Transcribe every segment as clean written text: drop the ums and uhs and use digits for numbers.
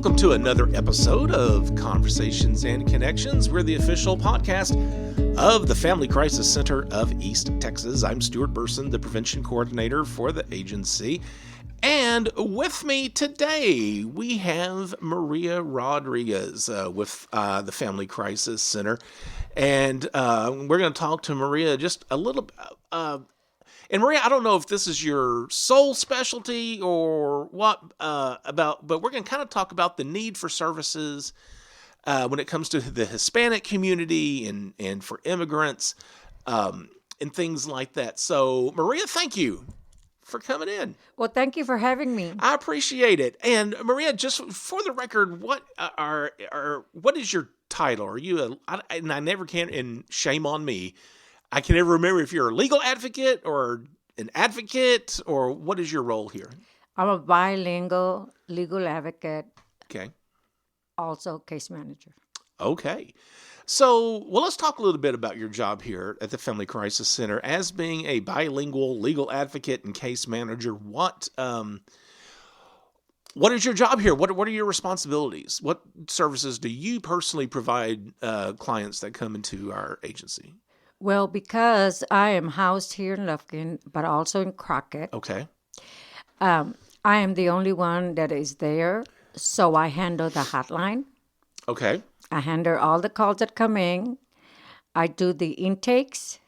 welcome to another episode of Conversations and Connections. We're the official podcast of the Family Crisis Center of East Texas. I'm Stuart Burson, the prevention coordinator for the agency. And with me today, we have Maria Rodriguez with the Family Crisis Center. And we're going to talk to Maria just a little and Maria, I don't know if this is your sole specialty or what but we're going to kind of talk about the need for services when it comes to the Hispanic community and for immigrants and things like that. So, Maria, thank you for coming in. Well, thank you for having me. I appreciate it. And Maria, just for the record, what is your title? Are you and I never can, and shame on me, I can never remember if you're a legal advocate or an advocate, or what is your role here? I'm a bilingual legal advocate. Okay. Also case manager. Okay. So, well, let's talk a little bit about your job here at the Family Crisis Center. As being a bilingual legal advocate and case manager, what is your job here? What are your responsibilities? What services do you personally provide clients that come into our agency? Well, because I am housed here in Lufkin, but also in Crockett. Okay. I am the only one that is there, so I handle the hotline. Okay. I handle all the calls that come in. I do the intakes,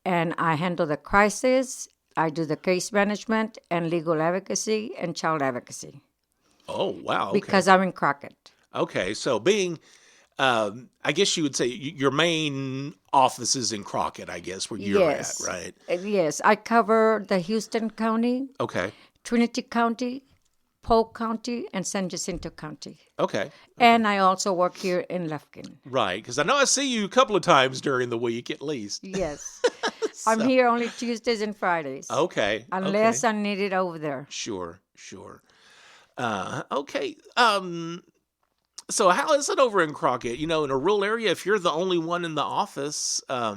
and I handle the crisis. I do the case management and legal advocacy and child advocacy. Oh, wow. Okay. Because I'm in Crockett. Okay. So being, I guess you would say your main office is in Crockett, I guess, where you're at, right? Yes. I cover the Houston County. Okay. Trinity County, Polk County, and San Jacinto County. Okay. And I also work here in Lufkin. Right, because I know I see you a couple of times during the week at least. Yes. I'm here only Tuesdays and Fridays. Okay. Unless I'm needed over there. Sure. Okay. So how is it over in Crockett? You know, in a rural area, if you're the only one in the office, are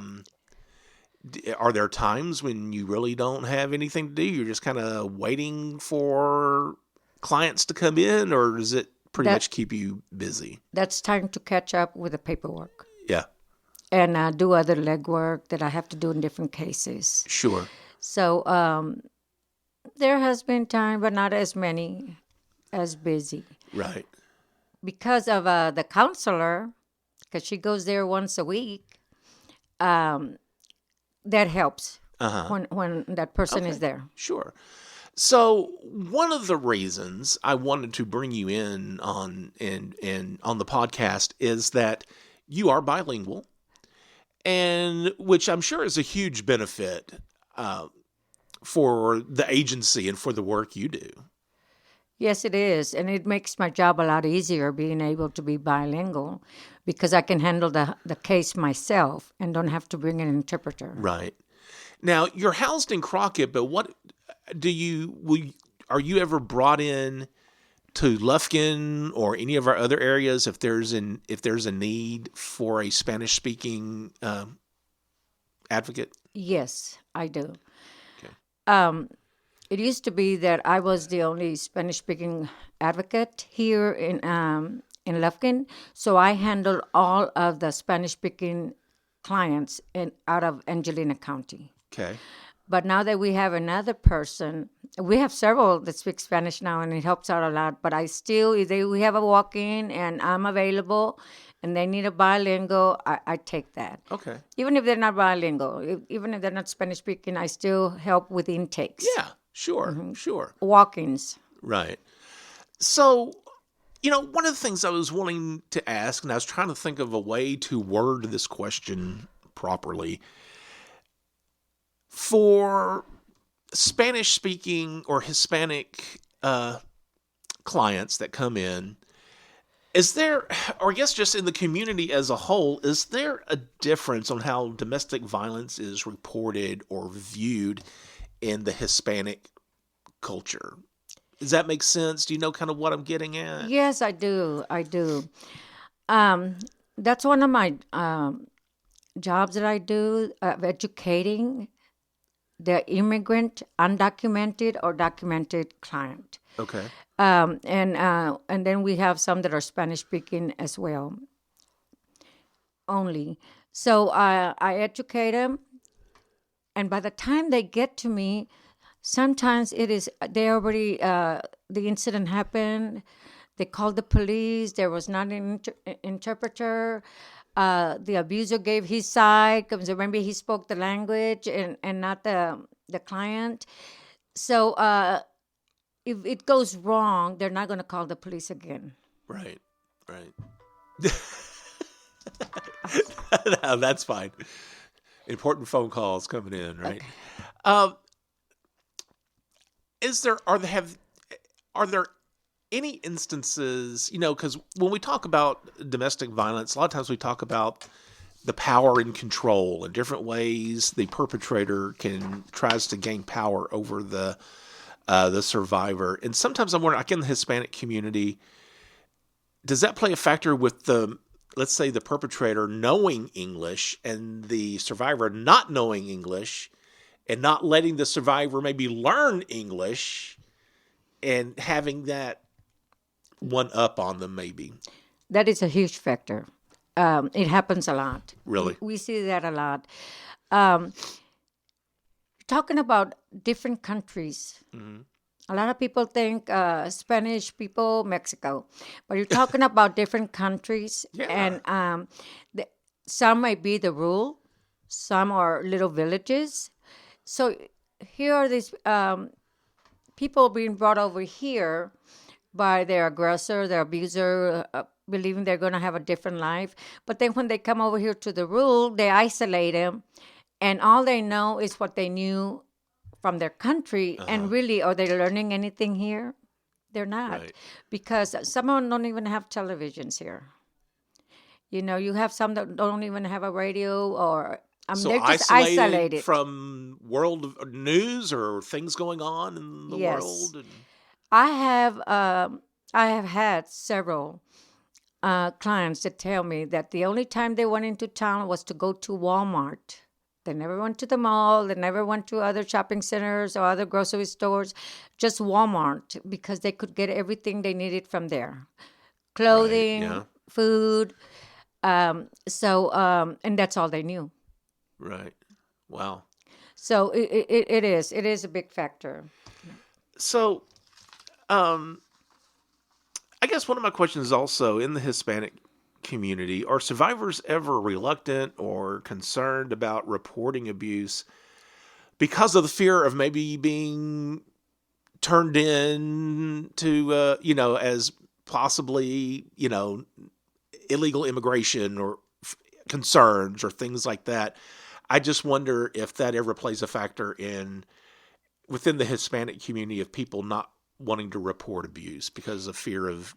there times when you really don't have anything to do? You're just kind of waiting for clients to come in, or does it pretty much keep you busy? That's time to catch up with the paperwork. Yeah. And do other legwork that I have to do in different cases. Sure. So there has been time, but not as many as busy. Right. Because of the counselor, because she goes there once a week, that helps when that person is there. Sure. So one of the reasons I wanted to bring you in on the podcast is that you are bilingual, and which I'm sure is a huge benefit for the agency and for the work you do. Yes, it is. And it makes my job a lot easier being able to be bilingual because I can handle the case myself and don't have to bring an interpreter. Right. Now, you're housed in Crockett, but what are you ever brought in to Lufkin or any of our other areas if there's a need for a Spanish-speaking advocate? Yes, I do. Okay. It used to be that I was the only Spanish-speaking advocate here in Lufkin, so I handled all of the Spanish-speaking clients out of Angelina County. Okay. But now that we have another person, we have several that speak Spanish now, and it helps out a lot. But we have a walk-in, and I'm available, and they need a bilingual, I take that. Okay. Even if they're not bilingual, even if they're not Spanish-speaking, I still help with intakes. Yeah. Sure. Walk-ins. Right. So, one of the things I was wanting to ask, and I was trying to think of a way to word this question properly, for Spanish-speaking or Hispanic clients that come in, is there, or I guess just in the community as a whole, is there a difference on how domestic violence is reported or viewed in the Hispanic culture? Does that make sense? Do you know kind of what I'm getting at? Yes, I do. That's one of my jobs that I do, of educating the immigrant, undocumented or documented client. Okay. And then we have some that are Spanish speaking as well, only. So I educate them, and by the time they get to me, sometimes it is they already the incident happened. They called the police. There was not an interpreter. The abuser gave his side because remember he spoke the language and not the client. So if it goes wrong, they're not going to call the police again. Right. No, that's fine. Important phone calls coming in, right? Okay. Are there any instances, because when we talk about domestic violence, a lot of times we talk about the power and control and different ways the perpetrator tries to gain power over the survivor. And sometimes I'm wondering, like in the Hispanic community, does that play a factor with let's say the perpetrator knowing English and the survivor not knowing English and not letting the survivor maybe learn English and having that one up on them maybe? That is a huge factor. It happens a lot. Really? We see that a lot. Talking about different countries, a lot of people think Spanish people, Mexico, but you're talking about different countries, Yeah. and some might be the rule, some are little villages. So here are these people being brought over here by their aggressor, their abuser, believing they're going to have a different life. But then when they come over here to the rule, they isolate them, and all they know is what they knew from their country. And really, are they learning anything here? They're not. Right. Because some of them don't even have televisions here. You have some that don't even have a radio, or So they're just isolated from world news or things going on in the world. And... I have had several clients that tell me that the only time they went into town was to go to Walmart. They never went to the mall. They never went to other shopping centers or other grocery stores, just Walmart, because they could get everything they needed from there. Clothing, Right, yeah. food. And that's all they knew. Right. Wow. So it is a big factor. So, I guess one of my questions is also in the Hispanic community, are survivors ever reluctant or concerned about reporting abuse because of the fear of maybe being turned in to, as possibly, illegal immigration or concerns or things like that? I just wonder if that ever plays a factor within the Hispanic community of people not wanting to report abuse because of fear of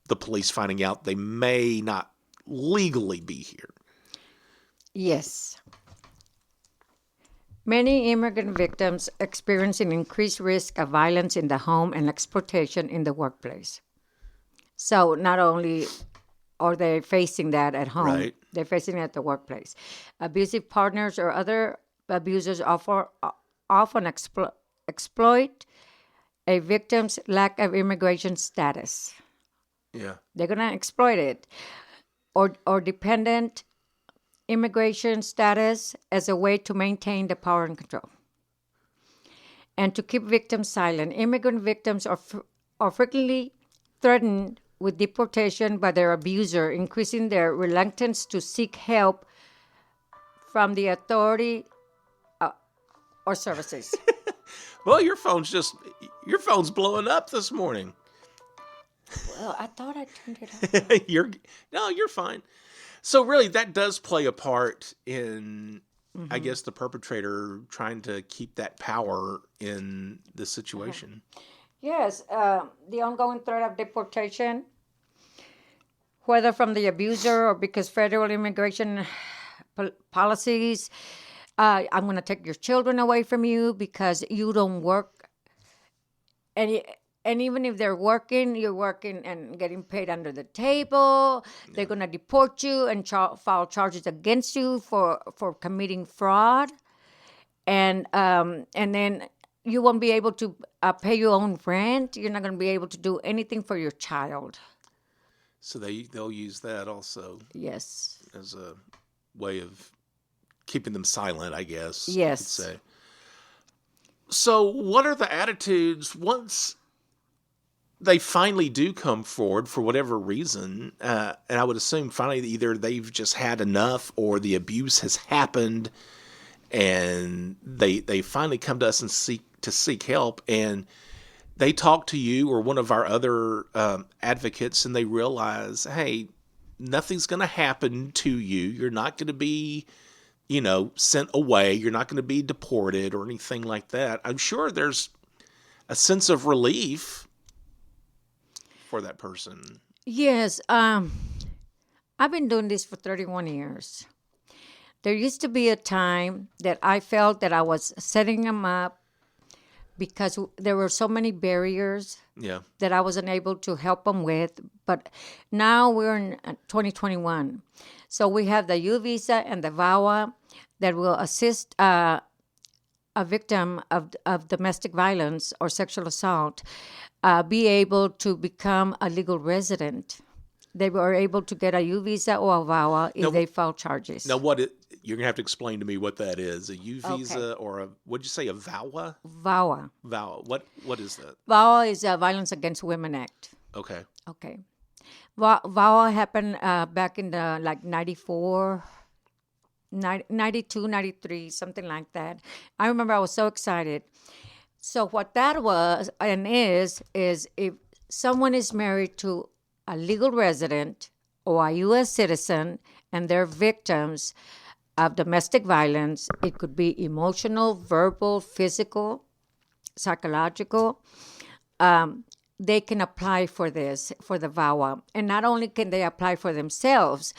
the police finding out they may not legally be here. Yes. Many immigrant victims experience an increased risk of violence in the home and exploitation in the workplace. So not only are they facing that at home, Right. they're facing it at the workplace. Abusive partners or other abusers often exploit a victim's lack of immigration status. Yeah. They're going to exploit it. Or dependent immigration status as a way to maintain the power and control. And to keep victims silent. Immigrant victims are frequently threatened with deportation by their abuser, increasing their reluctance to seek help from the authority or services. Well, your phone's blowing up this morning. Well, I thought I turned it off. You're fine. So really, that does play a part in, I guess, the perpetrator trying to keep that power in the situation. Yes, the ongoing threat of deportation, whether from the abuser or because federal immigration policies, I'm going to take your children away from you because you don't work. And even if they're working, you're working and getting paid under the table. Yeah. They're going to deport you and file charges against you for committing fraud. And then you won't be able to pay your own rent. You're not going to be able to do anything for your child. So they'll use that also Yes. as a way of keeping them silent, I guess. Yes. You could say. So what are the attitudes once they finally do come forward for whatever reason? And I would assume finally either they've just had enough or the abuse has happened, and they finally come to us and seek help, and they talk to you or one of our other advocates, and they realize, hey, nothing's going to happen to you. You're not going to be, sent away. You're not going to be deported or anything like that. I'm sure there's a sense of relief for that person. Yes. I've been doing this for 31 years. There used to be a time that I felt that I was setting them up because there were so many barriers that I wasn't able to help them with. But now we're in 2021. So we have the U visa and the VAWA that will assist a victim of domestic violence or sexual assault be able to become a legal resident. They were able to get a U visa or a VAWA if they file charges. Now, you're going to have to explain to me what that is. A U visa or what'd you say, a VAWA? VAWA. VAWA. What is that? VAWA is a Violence Against Women Act. Okay. VAWA happened back in the 94, 92, 93, something like that. I remember I was so excited. So what that was and is if someone is married to a legal resident or a U.S. citizen and they're victims of domestic violence, it could be emotional, verbal, physical, psychological, they can apply for this, for the VAWA. And not only can they apply for themselves,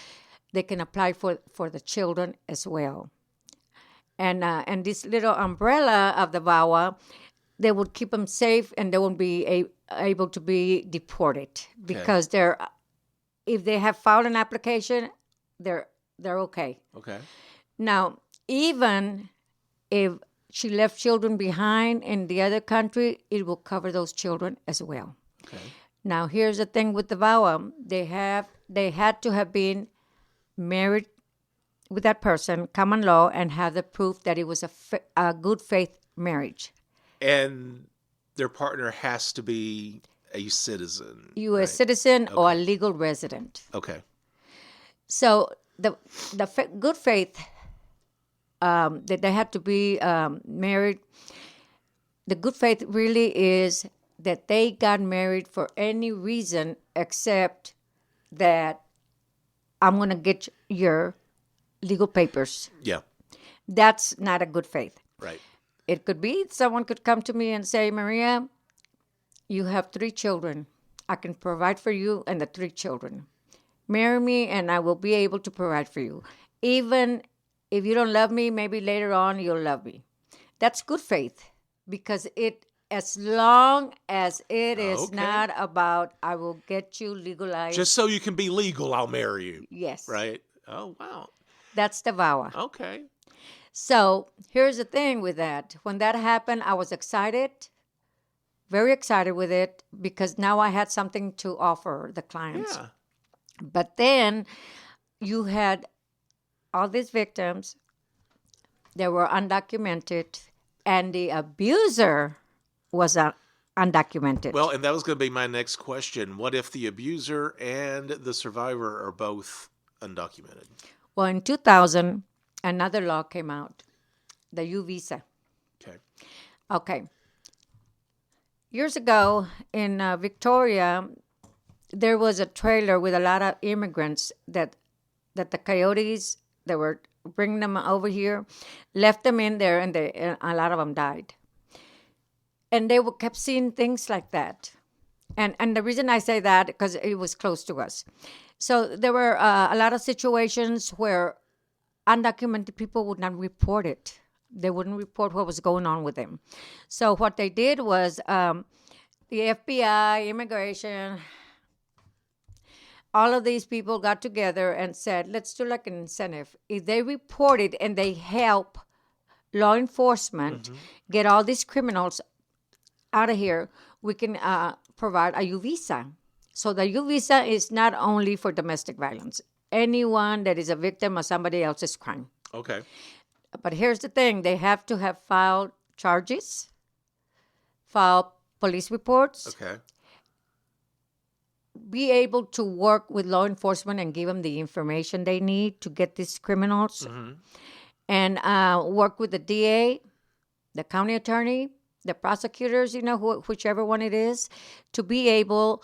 they can apply for the children as well. And this little umbrella of the VAWA, they would keep them safe and they won't be able to be deported because if they have filed an application, they're okay. Okay. Now, even if she left children behind in the other country, it will cover those children as well. Okay. Now, here's the thing with the VAWA. They had to have been married with that person, common law, and have the proof that it was a good faith marriage. And their partner has to be a citizen. U.S. citizen or a legal resident. Okay. So the good faith that they had to be married. The good faith really is that they got married for any reason except that I'm going to get your legal papers. Yeah. That's not a good faith. Right. It could be someone could come to me and say, Maria, you have 3 children. I can provide for you and the 3 children. Marry me and I will be able to provide for you. Even if you don't love me, maybe later on you'll love me. That's good faith because as long as it is not about I will get you legalized. Just so you can be legal, I'll marry you. Yes. Right? Oh, wow. That's the VAWA. Okay. So here's the thing with that. When that happened, I was excited, very excited with it because now I had something to offer the clients. Yeah. But then you had all these victims that were undocumented and the abuser was undocumented. Well, and that was going to be my next question. What if the abuser and the survivor are both undocumented? Well, in 2000, another law came out, the U visa. Okay. Years ago in Victoria, there was a trailer with a lot of immigrants that the coyotes that were bringing them over here left them in there, and a lot of them died. And they kept seeing things like that. And the reason I say that, because it was close to us. So there were a lot of situations where undocumented people would not report it. They wouldn't report what was going on with them. So what they did was the FBI, immigration, all of these people got together and said, let's do like an incentive. If they report it and they help law enforcement get all these criminals out of here, we can provide a U visa. So the U visa is not only for domestic violence, anyone that is a victim of somebody else's crime. Okay. But here's the thing, they have to have filed charges, filed police reports, Okay. be able to work with law enforcement and give them the information they need to get these criminals, and work with the DA, the county attorney, the prosecutors, whichever one it is, to be able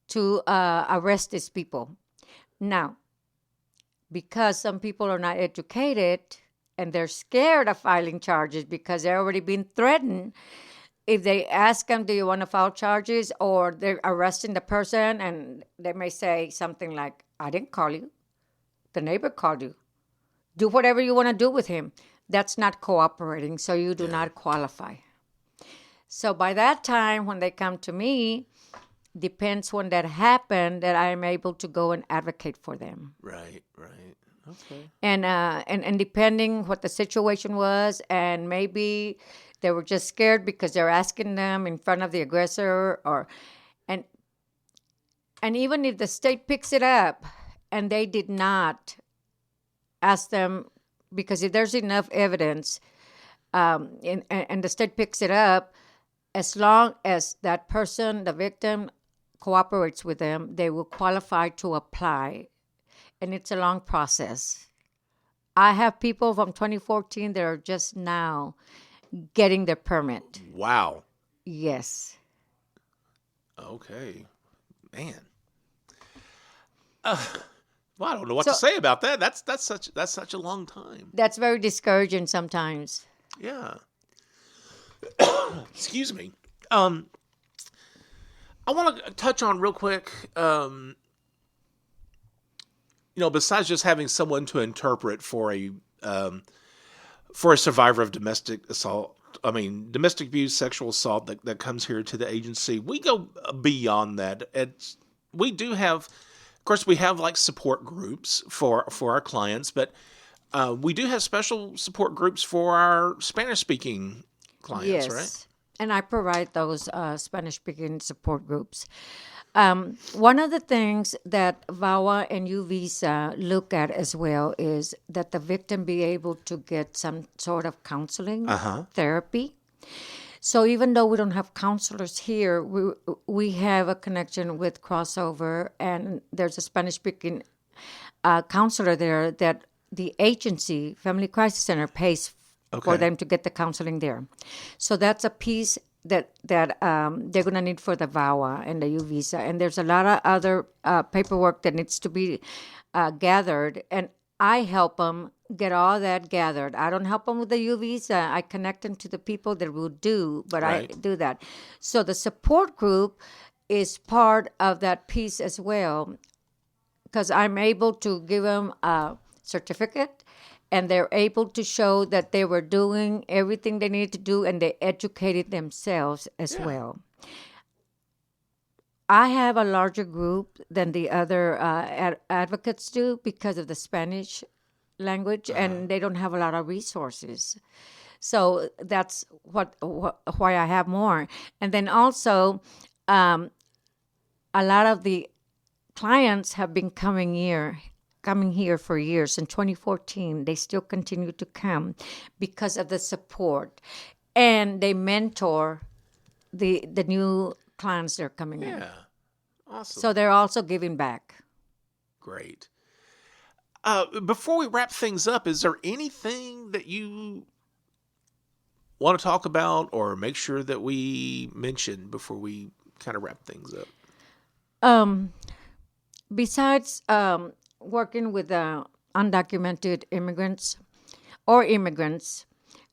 to arrest these people. Now, because some people are not educated and they're scared of filing charges because they're already been threatened, if they ask them, do you want to file charges, or they're arresting the person and they may say something like, I didn't call you. The neighbor called you. Do whatever you want to do with him. That's not cooperating, so you do not qualify. So by that time, when they come to me, depends when that happened, that I am able to go and advocate for them. Right. Okay. And depending what the situation was, and maybe they were just scared because they're asking them in front of the aggressor, and even if the state picks it up and they did not ask them, because if there's enough evidence, and the state picks it up, as long as that person, the victim, cooperates with them, they will qualify to apply. And it's a long process. I have people from 2014 that are just now getting their permit. Wow. Yes. Okay. Man. Well, I don't know what to say about that. That's such a long time. That's very discouraging sometimes. Yeah. Excuse me. I want to touch on real quick. Besides just having someone to interpret for a survivor of domestic abuse, sexual assault that comes here to the agency, we go beyond that. We do have, of course, we have like support groups for our clients, but we do have special support groups for our Spanish-speaking clients, right? And I provide those Spanish-speaking support groups. One of the things that VAWA and U-Visa look at as well is that the victim be able to get some sort of counseling, therapy. So even though we don't have counselors here, we have a connection with Crossover, and there's a Spanish-speaking counselor there that the agency, Family Crisis Center, pays for them to get the counseling there. So that's a piece that they're going to need for the VAWA and the U-Visa. And there's a lot of other paperwork that needs to be gathered, and I help them get all that gathered. I don't help them with the U-Visa. I connect them to the people that will do, but I do that. So the support group is part of that piece as well, because I'm able to give them a certificate, and they're able to show that they were doing everything they needed to do, and they educated themselves as well. I have a larger group than the other advocates do because of the Spanish language, and they don't have a lot of resources. So that's why I have more. And then also, a lot of the clients have been coming here for years. In 2014, they still continue to come because of the support, and they mentor the new clients that are coming in. Yeah, awesome. So they're also giving back. Great. Before we wrap things up, is there anything that you want to talk about or make sure that we mention before we kind of wrap things up? Besides working with undocumented immigrants or immigrants,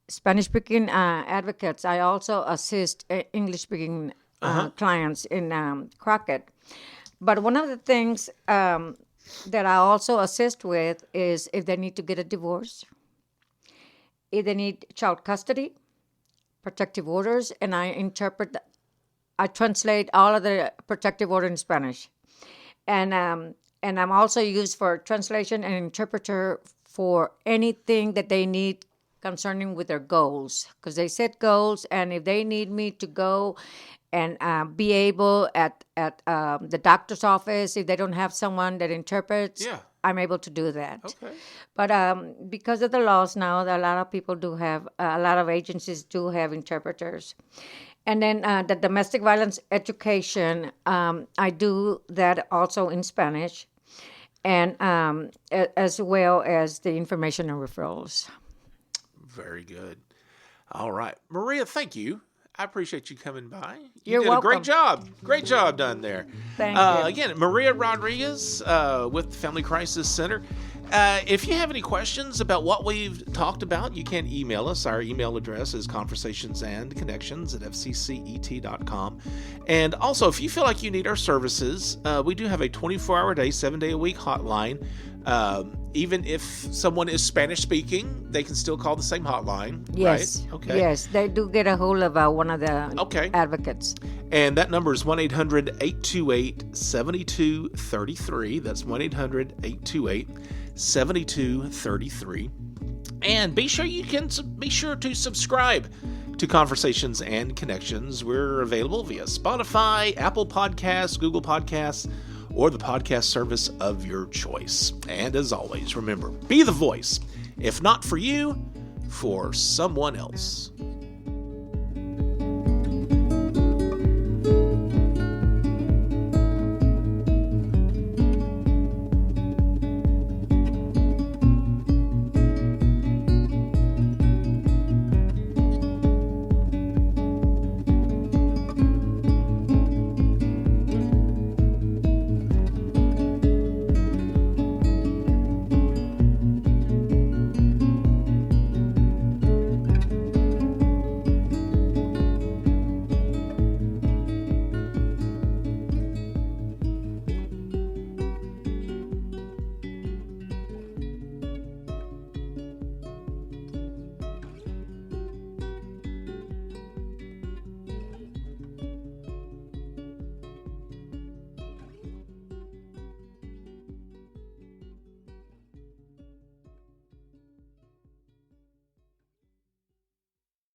Spanish-speaking advocates, I also assist English-speaking clients in Crockett. But one of the things that I also assist with is if they need to get a divorce, if they need child custody, protective orders, and I translate all of the protective order in Spanish. And I'm also used for translation and interpreter for anything that they need concerning with their goals, because they set goals, and if they need me to go and be able at the doctor's office, if they don't have someone that interprets, Yeah. I'm able to do that. Okay. But because of the laws now, a lot of people do have, a lot of agencies do have interpreters. And then the domestic violence education, I do that also in Spanish, and as well as the information and referrals. Very good. All right. Maria, thank you. I appreciate you coming by. You're did welcome. a great job. Great job done there. Thank you. Again, Maria Rodriguez with the Family Crisis Center. If you have any questions about what we've talked about, you can email us. Our email address is conversationsandconnections@fccet.com. And also, if you feel like you need our services, we do have a 24-hour day, 7-day-a-week hotline. Even if someone is Spanish speaking, they can still call the same hotline. Yes. Right? Okay. Yes, they do get a hold of one of the advocates. And that number is 1-800-828-7233. That's 1-800-828-7233. And be sure to subscribe to Conversations and Connections. We're available via Spotify, Apple Podcasts, Google Podcasts, or the podcast service of your choice. And as always, remember, be the voice, if not for you, for someone else.